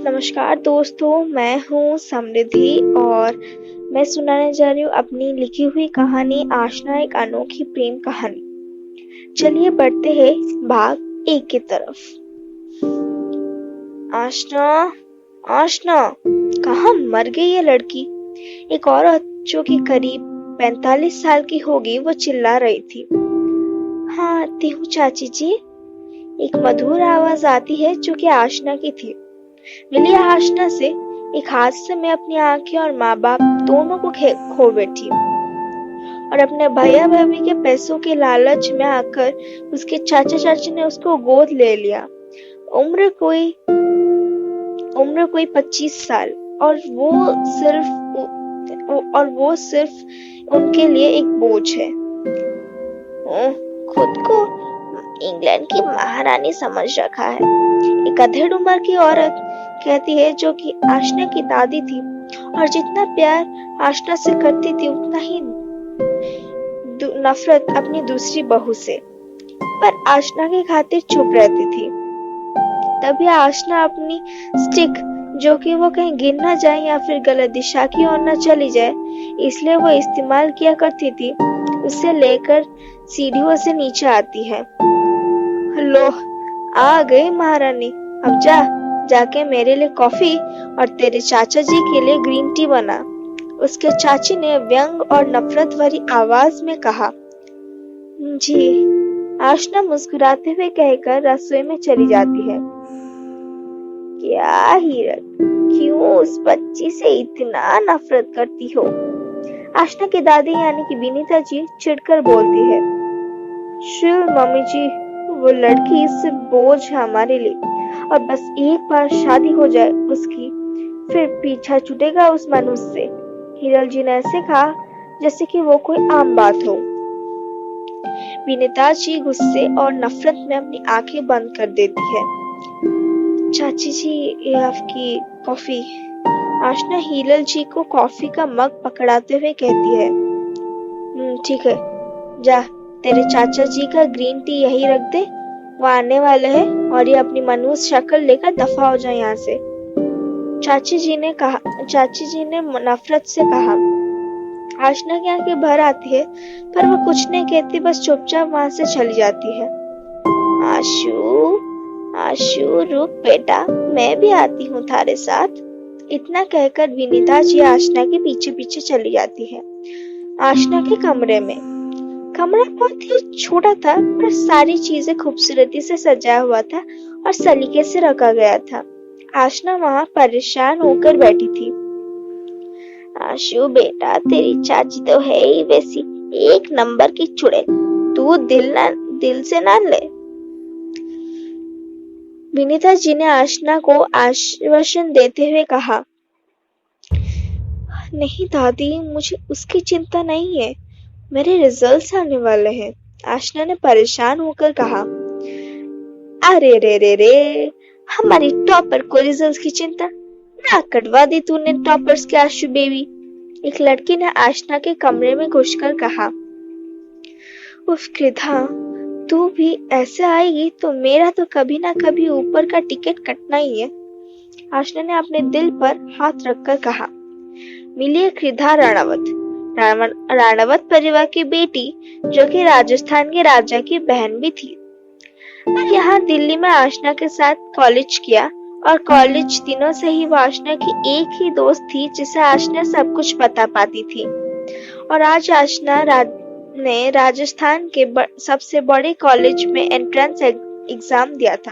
नमस्कार दोस्तों, मैं हूँ समृद्धि और मैं सुनाने जा रही हूँ अपनी लिखी हुई कहानी आशना एक अनोखी प्रेम कहानी। चलिए बढ़ते हैं भाग 1 की तरफ। आशना, आशना, कहाँ मर गई ये लड़की? एक औरत जो कि करीब 45 साल की होगी वो चिल्ला रही थी। हाँ आती हूँ चाची जी। एक मधुर आवाज आती है जो कि आशना की थी। मिली आशना से एक हादसे में अपनी आंखें और माँ बाप दोनों को खो बैठी और अपने भैया भाभी के पैसों के लालच में आकर उसके चाचा चाची ने उसको गोद ले लिया। उम्र कोई 25 साल और वो सिर्फ उनके लिए एक बोझ है। खुद को इंग्लैंड की महारानी समझ रखा है, एक अधेड़ उम्र की औरत कहती है जो कि आशना की दादी थी और जितना प्यार आशना से करती थी उतना ही नफरत अपनी दूसरी बहू से, पर आशना की खातिर चुप रहती थी। तभी आशना अपनी स्टिक जो कि वो कहीं गिर न जाए या फिर गलत दिशा की ओर न चली जाए इसलिए वो इस्तेमाल किया करती थी, उसे लेकर सीढ़ियों से नीचे आती है। लो आ गई महारानी, अब जाके मेरे लिए कॉफी और तेरे चाचा जी के लिए ग्रीन टी बना, उसके चाची ने व्यंग और नफरत भरी आवाज में कहा। जी, आशना मुस्कुराते हुए कहकर रसोई में चली जाती है। क्या हीरक, क्यों उस बच्ची से इतना नफरत करती हो? आशना की दादी यानी कि विनीता जी चिढ़कर बोलती है। शिव मम्मी जी, वो लड़की सिर्फ बोझ है हमारे लिए और बस एक बार शादी हो जाए उसकी, फिर पीछा छूटेगा उस मनुष्य से। हिरल जी ने ऐसे कहा जैसे कि वो कोई आम बात हो। विनीता जी गुस्से और नफरत में अपनी आंखें बंद कर देती है। चाची जी, ये आपकी कॉफी। आशना हिरल जी को कॉफी का मग पकड़ाते हुए कहती है। ठीक है, जा तेरे चाचा जी का ग्रीन टी यही रख दे, वो आने वाले हैं और ये अपनी मनहूस शक्ल लेकर दफा हो जाए यहाँ से। चाची जी ने नफरत से कहा। आशना की आंखें भर आती है पर वो कुछ नहीं कहती, बस चुपचाप वहां से चली जाती है। आशु रुक बेटा, मैं भी आती हूँ थारे साथ। इतना कहकर विनीता जी आशना के पीछे पीछे चली जाती है। आशना के कमरे में, कमरा बहुत ही छोटा था पर सारी चीजें खूबसूरती से सजाया हुआ था और सलीके से रखा गया था। आशना वहां परेशान होकर बैठी थी। आशु बेटा, तेरी चाची तो है ही वैसी एक नंबर की चुड़ैल, तू दिल से ना ले। विनीता जी ने आशना को आश्वासन देते हुए कहा। नहीं दादी, मुझे उसकी चिंता नहीं है, मेरे रिजल्ट्स आने वाले हैं। आशना ने परेशान होकर कहा। अरे रे, हमारी टॉपर को रिजल्ट्स की चिंता? ना कटवा दी तूने टॉपर्स के आशु बेबी, एक लड़की ने आशना के कमरे में घुसकर कहा। उफ कृधा, तू भी ऐसे आएगी तो मेरा तो कभी ना कभी ऊपर का टिकट कटना ही है। आशना ने अपने दिल पर हाथ रखकर कहा। मिली कृधा राणावत परिवार की बेटी जो कि राजस्थान के राजा की बहन भी थी और यहाँ दिल्ली में आशना के साथ कॉलेज किया और कॉलेज दिनों से ही वो आशना की एक ही दोस्त थी जिसे आशना सब कुछ बता पाती थी। और आज आशना ने राजस्थान के सबसे बड़े कॉलेज में एंट्रेंस एग्जाम दिया था,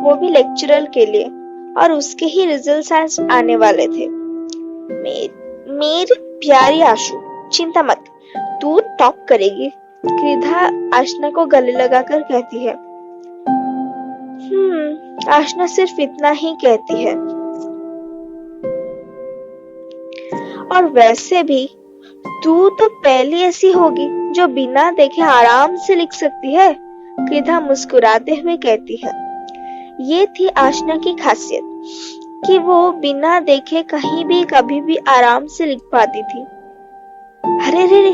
वो भी लेक्चरर के लिए, और उसके ही रिजल्ट्स आने वाले थे। मेरी प्यारी आशु, चिंता मत, तू टॉप करेगी, कृधा आशना को गले लगाकर कहती है। आशना सिर्फ इतना ही कहती है। और वैसे भी तू तो पहली ऐसी होगी जो बिना देखे आराम से लिख सकती है, कृधा मुस्कुराते हुए कहती है। ये थी आशना की खासियत कि वो बिना देखे कहीं भी कभी भी आराम से लिख पाती थी। अरे रे,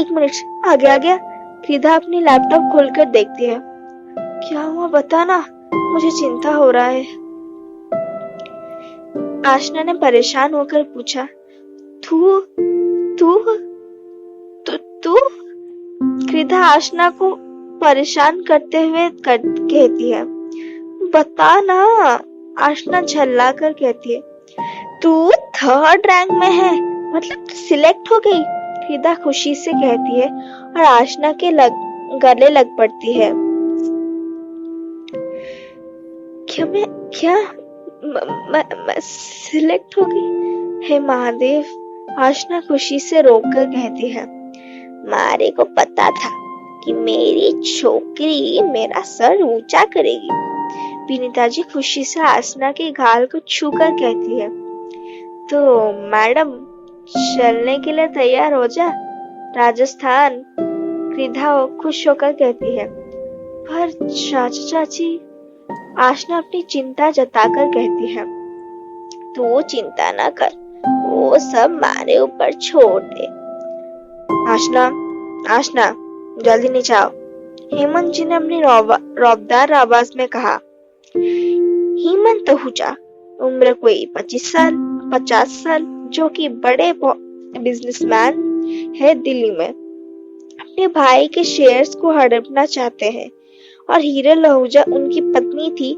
एक मिनट, आ गया। कृधा अपनी लैपटॉप खोलकर देखती है। क्या हुआ बताना, मुझे चिंता हो रहा है। आशना ने परेशान होकर पूछा, तू तू तू तू कृदा आशना को परेशान करते हुए कहती है, बता ना। आशना झल्ला कर कहती है, तू 3rd रैंक में है, मतलब सिलेक्ट हो गई। कृदा खुशी से कहती है और आशना के गले लग पड़ती है। क्या मैं सिलेक्ट हो गई? हे महादेव, आशना खुशी से रोककर कहती है, मारे को पता था कि मेरी छोकरी मेरा सर ऊंचा करेगी। विनीता जी खुशी से आसना के गाल को छूकर कहती है, तो मैडम चलने के लिए तैयार हो जा, राजस्थान। कृदा खुश होकर कहती है, पर चाचा चाची। आशना अपनी चिंता जताकर कहती है, तू चिंता ना कर, वो सब मारे ऊपर छोड़ दे। आशना जल्दी नीचे आओ, हेमंत जी ने अपनी रौबदार आवाज में कहा। हेमंत आहूजा, उम्र कोई 50 साल, जो कि बड़े बिजनेसमैन है दिल्ली में, अपने भाई के शेयर्स को हड़पना चाहते हैं। और हीरल आहूजा उनकी पत्नी थी,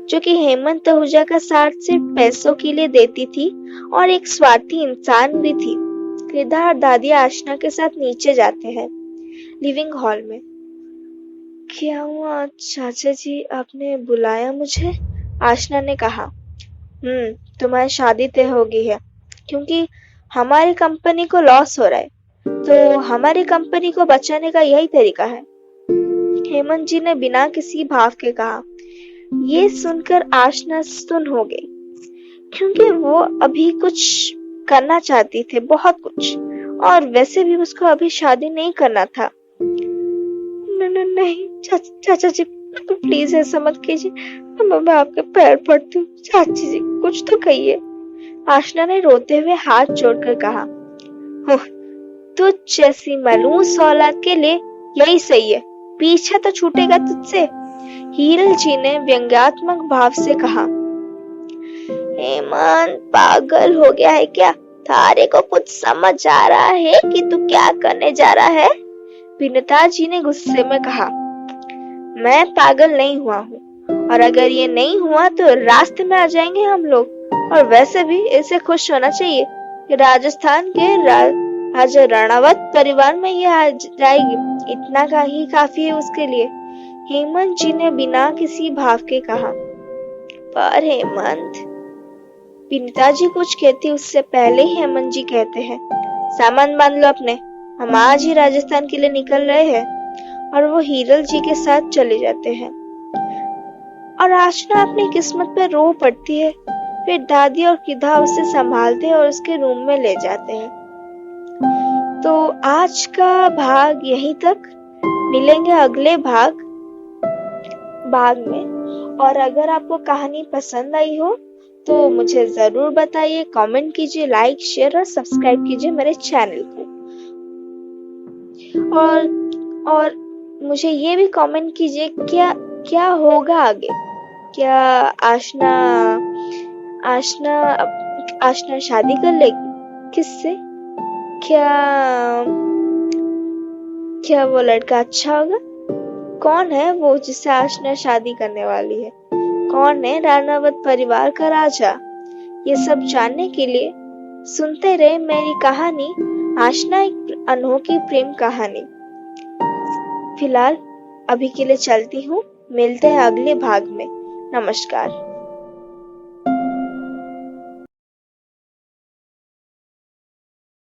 जो कि हेमंत आहूजा का साथ सिर्फ पैसों के लिए देती थी और एक स्वार्थी इंसान भी थी। कृदा और दादी आशना के साथ नीचे जाते हैं, लिविंग हॉल में। क्या हुआ चाचा जी, आपने बुलाया मुझे? आशना ने कहा। तुम्हारी शादी तय हो गई है, क्योंकि हमारी कंपनी को लॉस हो रहा है, तो हमारी कंपनी को बचाने का यही तरीका है, हेमंत जी ने बिना किसी भाव के कहा। ये सुनकर आशना सुन हो गई, क्योंकि वो अभी कुछ करना चाहती थे, बहुत कुछ, और वैसे भी उसको अभी शादी नहीं करना था। नहीं चाचा जी, प्लीज ऐसा मत कीजिए, मैं आपके पैर पड़ती हूँ, चाची जी कुछ तो कहिए। आशना ने रोते हुए हाथ जोड़कर कहा, तुझ जैसी मलूस औलाद के लिए यही सही है, पीछा तो छूटेगा तुझसे। हीरल जी ने व्यंग्यात्मक भाव से कहा। हेमंत पागल हो गया है क्या? थारे को कुछ समझ आ रहा है कि तू क्या करने जा रहा है? विनीता जी ने गुस्से में कहा। मैं पागल नहीं हुआ हूँ, और अगर ये नहीं हुआ तो रास्ते में आ जाएंगे हम लोग। और वैसे भी इसे खुश होना चाहिए कि राजस्थान के आज राणावत परिवार में ये आ जाएगी, इतना का ही काफी है उसके लिए। हेमंत जी ने बिना किसी भाव के कहा। पर हेमंत, विनीता जी कुछ कहती उससे पहले ही हेमंत जी कहते हैं, सामान बांध लो अपने, हम आज ही राजस्थान के लिए निकल रहे हैं। और वो हीरल जी के साथ चले जाते हैं। और आशना अपनी किस्मत पर रो पड़ती है। फिर दादी और कृदा उसे संभालते हैं और उसके रूम में ले जाते हैं। तो आज का भाग यहीं तक, मिलेंगे अगले भाग में। और अगर आपको कहानी पसंद आई हो तो मुझे जरूर बताइए, कमेंट कीजिए, लाइक शेयर और सब्सक्राइब कीजिए मेरे चैनल को। और मुझे ये भी कमेंट कीजिए क्या होगा आगे। क्या आशना शादी कर लेगी? किससे? क्या वो लड़का अच्छा होगा? कौन है वो जिससे आशना शादी करने वाली है? कौन है राणावत परिवार का राजा? ये सब जानने के लिए सुनते रहे मेरी कहानी, आशना एक अनोखी प्रेम कहानी। फिलहाल अभी के लिए चलती हूँ, मिलते हैं अगले भाग में। नमस्कार।